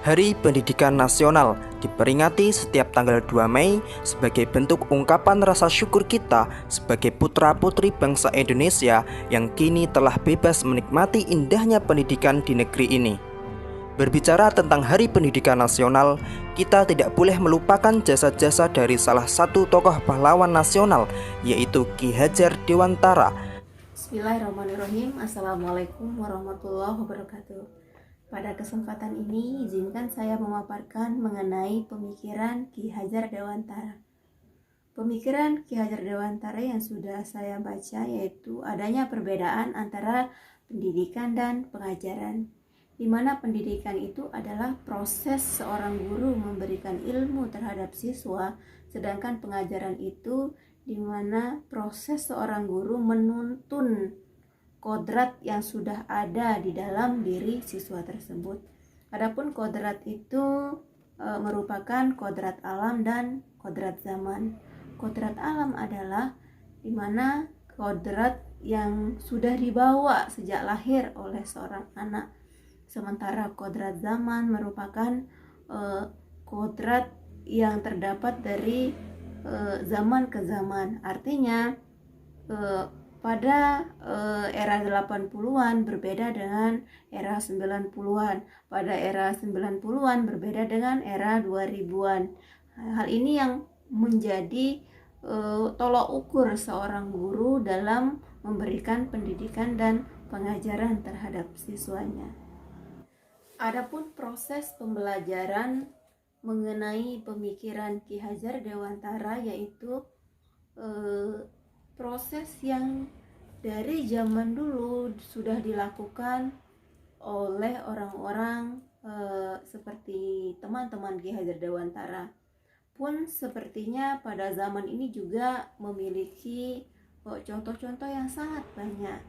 Hari Pendidikan Nasional diperingati setiap tanggal 2 Mei sebagai bentuk ungkapan rasa syukur kita sebagai putra-putri bangsa Indonesia yang kini telah bebas menikmati indahnya pendidikan di negeri ini. Berbicara tentang Hari Pendidikan Nasional, kita tidak boleh melupakan jasa-jasa dari salah satu tokoh pahlawan nasional, yaitu Ki Hajar Dewantara. Bismillahirrahmanirrahim. Assalamualaikum warahmatullahi wabarakatuh. Pada kesempatan ini, izinkan saya memaparkan mengenai pemikiran Ki Hajar Dewantara. Pemikiran Ki Hajar Dewantara yang sudah saya baca yaitu adanya perbedaan antara pendidikan dan pengajaran, di mana pendidikan itu adalah proses seorang guru memberikan ilmu terhadap siswa, sedangkan pengajaran itu di mana proses seorang guru menuntun kodrat yang sudah ada di dalam diri siswa tersebut. Adapun kodrat itu merupakan kodrat alam dan kodrat zaman. Kodrat alam adalah di mana kodrat yang sudah dibawa sejak lahir oleh seorang anak. Sementara kodrat zaman merupakan kodrat yang terdapat dari zaman ke zaman. Artinya pada era 80-an berbeda dengan era 90-an. Pada era 90-an berbeda dengan era 2000-an. Hal ini yang menjadi tolok ukur seorang guru dalam memberikan pendidikan dan pengajaran terhadap siswanya. Adapun proses pembelajaran mengenai pemikiran Ki Hajar Dewantara yaitu proses yang dari zaman dulu sudah dilakukan oleh orang-orang seperti teman-teman Ki Hajar Dewantara pun sepertinya pada zaman ini juga memiliki contoh-contoh yang sangat banyak.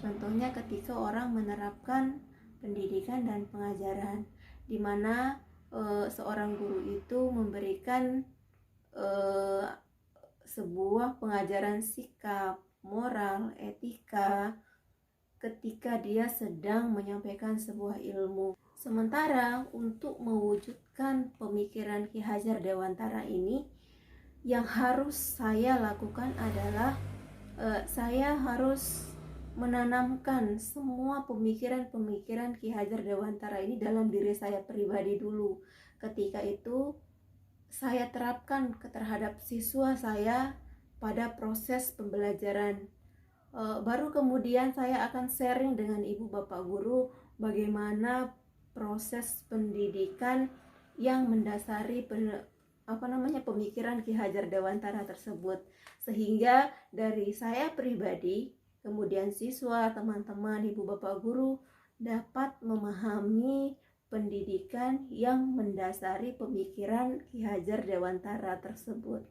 Contohnya ketika orang menerapkan pendidikan dan pengajaran, di mana seorang guru itu memberikan sebuah pengajaran sikap, moral, etika ketika dia sedang menyampaikan sebuah ilmu. Sementara untuk mewujudkan pemikiran Ki Hajar Dewantara ini, yang harus saya lakukan adalah saya harus menanamkan semua pemikiran-pemikiran Ki Hajar Dewantara ini dalam diri saya pribadi dulu. Ketika itu saya terapkan terhadap siswa saya pada proses pembelajaran. Baru kemudian saya akan sharing dengan ibu bapak guru bagaimana proses pendidikan yang mendasari pemikiran Ki Hajar Dewantara tersebut, sehingga dari saya pribadi, kemudian siswa, teman-teman, ibu bapak guru dapat memahami pendidikan yang mendasari pemikiran Ki Hajar Dewantara tersebut.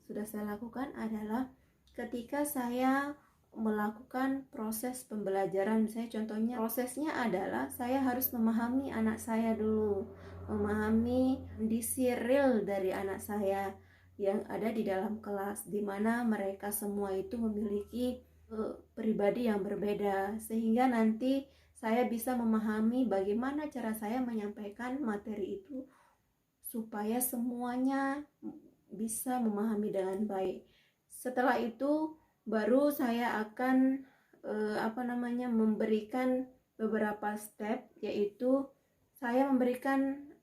Sudah saya lakukan adalah ketika saya melakukan proses pembelajaran, saya contohnya prosesnya adalah saya harus memahami anak saya dulu, memahami kondisi real dari anak saya yang ada di dalam kelas, di mana mereka semua itu memiliki pribadi yang berbeda, sehingga nanti saya bisa memahami bagaimana cara saya menyampaikan materi itu supaya semuanya bisa memahami dengan baik. Setelah itu baru saya akan memberikan beberapa step, yaitu saya memberikan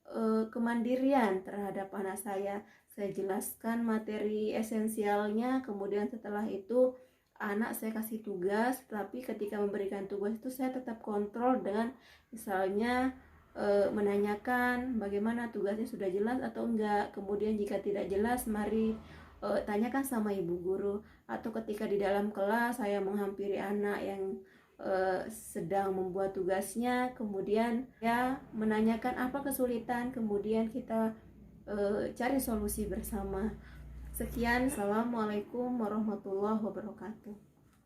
kemandirian terhadap anak saya. Saya jelaskan materi esensialnya, kemudian setelah itu anak saya kasih tugas, tapi ketika memberikan tugas itu saya tetap kontrol dengan misalnya menanyakan bagaimana tugasnya sudah jelas atau enggak. Kemudian jika tidak jelas, mari tanyakan sama ibu guru. Atau ketika di dalam kelas saya menghampiri anak yang sedang membuat tugasnya, kemudian ya menanyakan apa kesulitan, kemudian kita cari solusi bersama. Sekian, assalamualaikum warahmatullahi wabarakatuh.